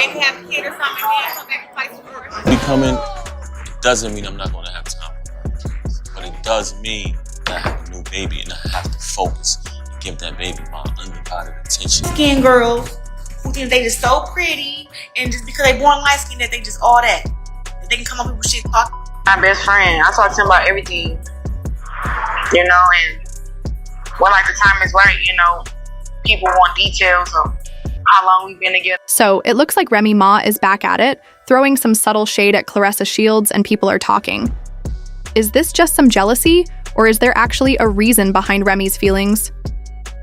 maybe have a kid or something, and then come back and fight for her. Becoming doesn't mean I'm not going to have time for her, but it does mean that I have a new baby and I have to focus and give that baby my undivided attention. Skin girls who think they just so pretty, and just because they born light skin that they just all that. That they can come up with shit talk. My best friend, I talk to him about everything, you know, and when like the time is right, you know, people want details of how long we've been together. So it looks like Remy Ma is back at it, throwing some subtle shade at Claressa Shields, and people are talking. Is this just some jealousy, or is there actually a reason behind Remy's feelings?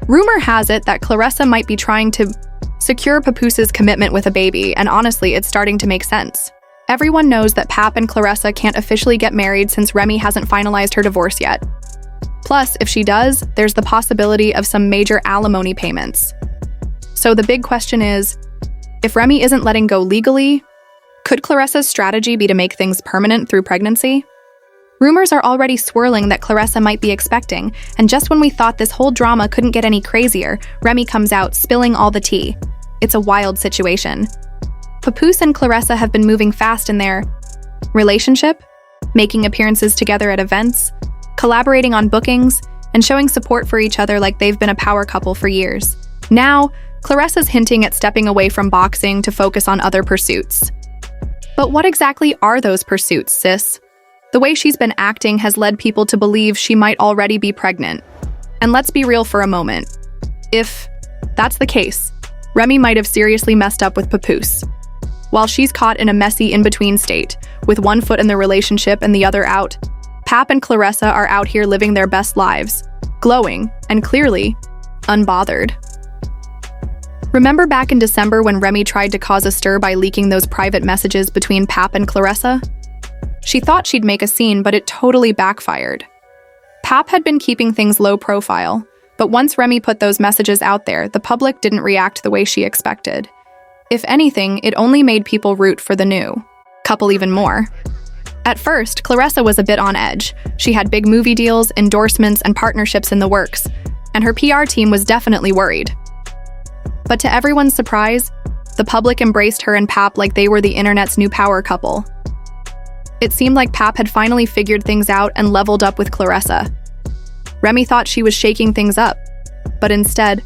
Rumor has it that Claressa might be trying to secure Papoose's commitment with a baby, and honestly, it's starting to make sense. Everyone knows that Pap and Claressa can't officially get married since Remy hasn't finalized her divorce yet. Plus, if she does, there's the possibility of some major alimony payments. So the big question is, if Remy isn't letting go legally, could Claressa's strategy be to make things permanent through pregnancy? Rumors are already swirling that Claressa might be expecting, and just when we thought this whole drama couldn't get any crazier, Remy comes out spilling all the tea. It's a wild situation. Papoose and Claressa have been moving fast in their relationship, making appearances together at events, collaborating on bookings, and showing support for each other like they've been a power couple for years. Now, Claressa's hinting at stepping away from boxing to focus on other pursuits. But what exactly are those pursuits, sis? The way she's been acting has led people to believe she might already be pregnant. And let's be real for a moment. If that's the case, Remy might have seriously messed up with Papoose. While she's caught in a messy in-between state, with one foot in the relationship and the other out, Pap and Claressa are out here living their best lives, glowing, and clearly, unbothered. Remember back in December when Remy tried to cause a stir by leaking those private messages between Pap and Claressa? She thought she'd make a scene, but it totally backfired. Pap had been keeping things low profile, but once Remy put those messages out there, the public didn't react the way she expected. If anything, it only made people root for the new couple even more. At first, Claressa was a bit on edge. She had big movie deals, endorsements, and partnerships in the works, and her PR team was definitely worried. But to everyone's surprise, the public embraced her and Pap like they were the internet's new power couple. It seemed like Pap had finally figured things out and leveled up with Claressa. Remy thought she was shaking things up, but instead,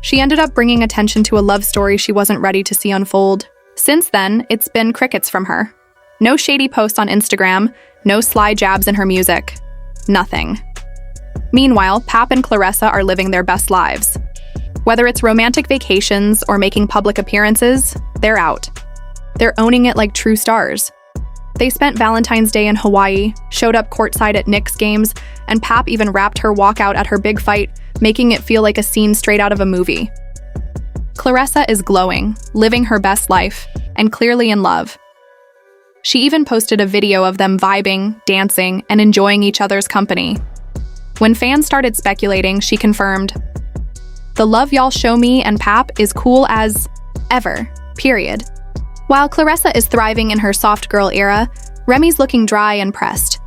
she ended up bringing attention to a love story she wasn't ready to see unfold. Since then, it's been crickets from her. No shady posts on Instagram, no sly jabs in her music. Nothing. Meanwhile, Pap and Claressa are living their best lives. Whether it's romantic vacations or making public appearances, they're out. They're owning it like true stars. They spent Valentine's Day in Hawaii, showed up courtside at Knicks games, and Pap even wrapped her walkout at her big fight, making it feel like a scene straight out of a movie. Claressa is glowing, living her best life, and clearly in love. She even posted a video of them vibing, dancing, and enjoying each other's company. When fans started speculating, she confirmed, "The love y'all show me and Pap is cool as ever, period." While Claressa is thriving in her soft girl era, Remy's looking dry and pressed.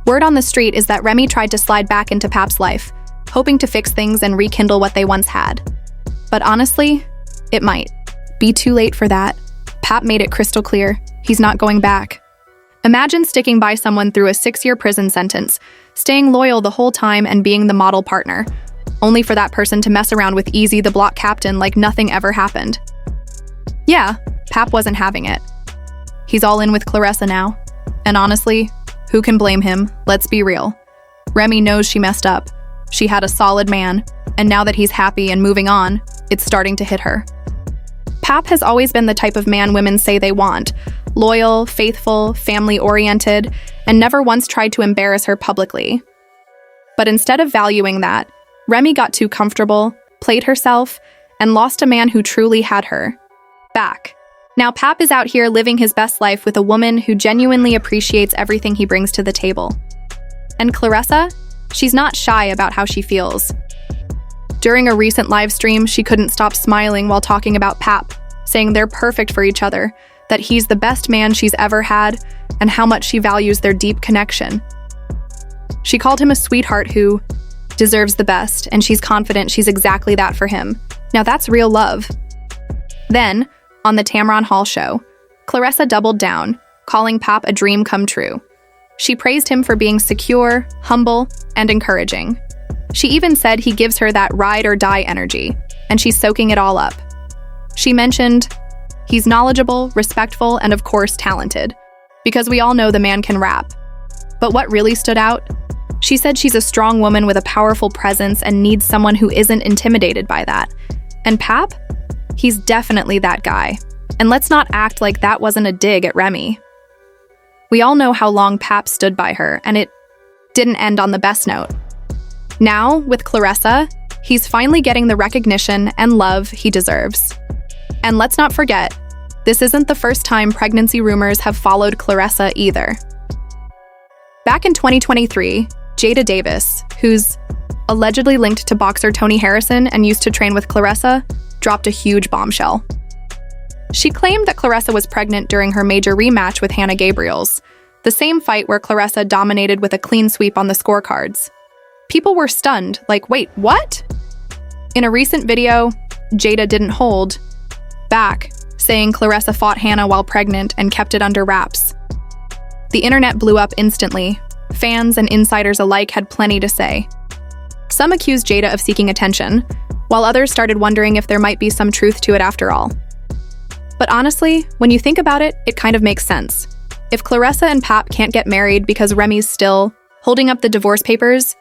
Word on the street is that Remy tried to slide back into Pap's life, hoping to fix things and rekindle what they once had. But honestly, it might be too late for that. Pap made it crystal clear, he's not going back. Imagine sticking by someone through a 6-year prison sentence, staying loyal the whole time and being the model partner, only for that person to mess around with Easy the block captain like nothing ever happened. Yeah, Pap wasn't having it. He's all in with Claressa now. And honestly, who can blame him? Let's be real. Remy knows she messed up. She had a solid man, and now that he's happy and moving on, it's starting to hit her. Pap has always been the type of man women say they want. Loyal, faithful, family-oriented, and never once tried to embarrass her publicly. But instead of valuing that, Remy got too comfortable, played herself, and lost a man who truly had her back. Now Pap is out here living his best life with a woman who genuinely appreciates everything he brings to the table. And Claressa? She's not shy about how she feels. During a recent live stream, she couldn't stop smiling while talking about Pap, saying they're perfect for each other, that he's the best man she's ever had, and how much she values their deep connection. She called him a sweetheart who deserves the best, and she's confident she's exactly that for him. Now that's real love. Then, On the Tamron Hall show, Claressa doubled down, calling Pap a dream come true. She praised him for being secure, humble, and encouraging. She even said he gives her that ride or die energy, and she's soaking it all up. She mentioned, he's knowledgeable, respectful, and of course talented, because we all know the man can rap. But what really stood out? She said she's a strong woman with a powerful presence and needs someone who isn't intimidated by that. And Pap? He's definitely that guy. And let's not act like that wasn't a dig at Remy. We all know how long Pap stood by her, and it didn't end on the best note. Now, with Claressa, he's finally getting the recognition and love he deserves. And let's not forget, this isn't the first time pregnancy rumors have followed Claressa either. Back in 2023, Jada Davis, who's allegedly linked to boxer Tony Harrison and used to train with Claressa, dropped a huge bombshell. She claimed that Claressa was pregnant during her major rematch with Hannah Gabriels, the same fight where Claressa dominated with a clean sweep on the scorecards. People were stunned, like, wait, what? In a recent video, Jada didn't hold back, saying Claressa fought Hannah while pregnant and kept it under wraps. The internet blew up instantly. Fans and insiders alike had plenty to say. Some accused Jada of seeking attention, while others started wondering if there might be some truth to it after all. But honestly, when you think about it, it kind of makes sense. If Claressa and Pap can't get married because Remy's still holding up the divorce papers,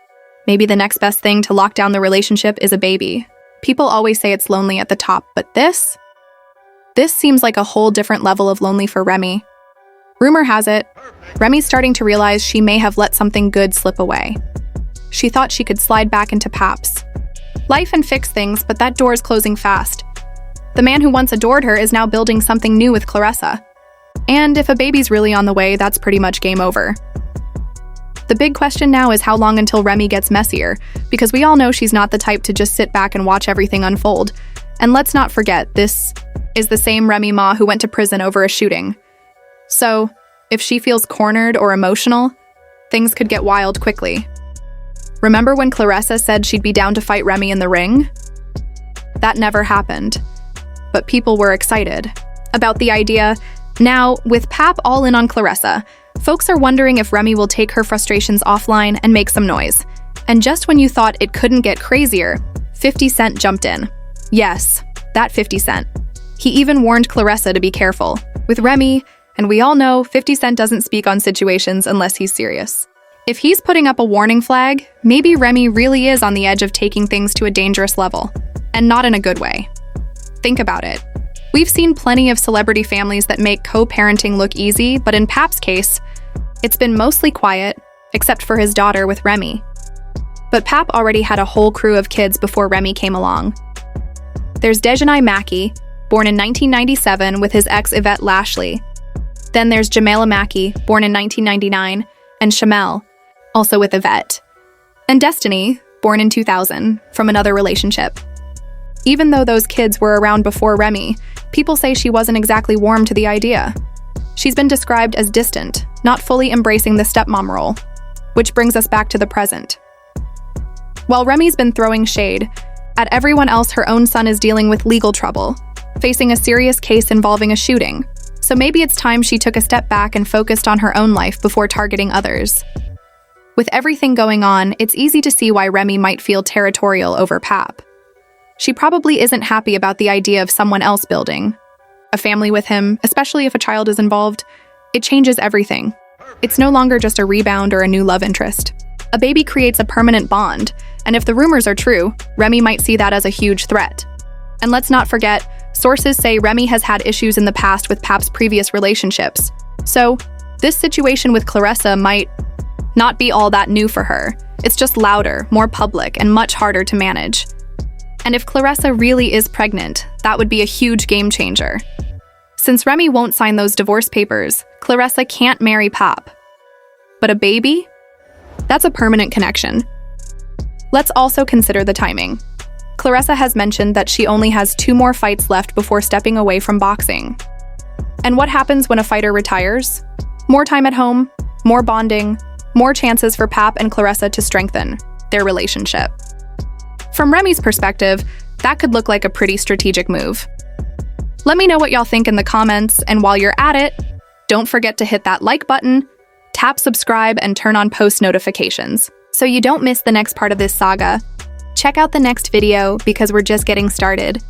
maybe the next best thing to lock down the relationship is a baby. People always say it's lonely at the top, but this seems like a whole different level of lonely for Remy. Rumor has it, Remy's starting to realize she may have let something good slip away. She thought she could slide back into Pap's life and fix things, but that door is closing fast. The man who once adored her is now building something new with Claressa. And if a baby's really on the way, that's pretty much game over. The big question now is how long until Remy gets messier, because we all know she's not the type to just sit back and watch everything unfold. And let's not forget, this is the same Remy Ma who went to prison over a shooting. So, if she feels cornered or emotional, things could get wild quickly. Remember when Claressa said she'd be down to fight Remy in the ring? That never happened. But people were excited about the idea. Now, with Pap all in on Claressa, folks are wondering if Remy will take her frustrations offline and make some noise. And just when you thought it couldn't get crazier, 50 Cent jumped in. Yes, that 50 Cent. He even warned Claressa to be careful. With Remy, and we all know 50 Cent doesn't speak on situations unless he's serious. If he's putting up a warning flag, maybe Remy really is on the edge of taking things to a dangerous level, and not in a good way. Think about it. We've seen plenty of celebrity families that make co-parenting look easy, but in Pap's case, it's been mostly quiet, except for his daughter with Remy. But Pap already had a whole crew of kids before Remy came along. There's Dejanai Mackey, born in 1997 with his ex Yvette Lashley. Then there's Jamela Mackey, born in 1999, and Shamel, also with Yvette. And Destiny, born in 2000, from another relationship. Even though those kids were around before Remy, people say she wasn't exactly warm to the idea. She's been described as distant, not fully embracing the stepmom role, which brings us back to the present. While Remy's been throwing shade at everyone else, her own son is dealing with legal trouble, facing a serious case involving a shooting. So maybe it's time she took a step back and focused on her own life before targeting others. With everything going on, it's easy to see why Remy might feel territorial over Pap. She probably isn't happy about the idea of someone else building a family with him, especially if a child is involved. It changes everything. It's no longer just a rebound or a new love interest. A baby creates a permanent bond, and if the rumors are true, Remy might see that as a huge threat. And let's not forget, sources say Remy has had issues in the past with Pap's previous relationships. So, this situation with Claressa might not be all that new for her. It's just louder, more public, and much harder to manage. And if Claressa really is pregnant, that would be a huge game changer. Since Remy won't sign those divorce papers, Claressa can't marry Pap. But a baby? That's a permanent connection. Let's also consider the timing. Claressa has mentioned that she only has 2 more fights left before stepping away from boxing. And what happens when a fighter retires? More time at home, more bonding, more chances for Pap and Claressa to strengthen their relationship. From Remy's perspective, that could look like a pretty strategic move. Let me know what y'all think in the comments, and while you're at it, don't forget to hit that like button, tap subscribe, and turn on post notifications so you don't miss the next part of this saga. Check out the next video because we're just getting started.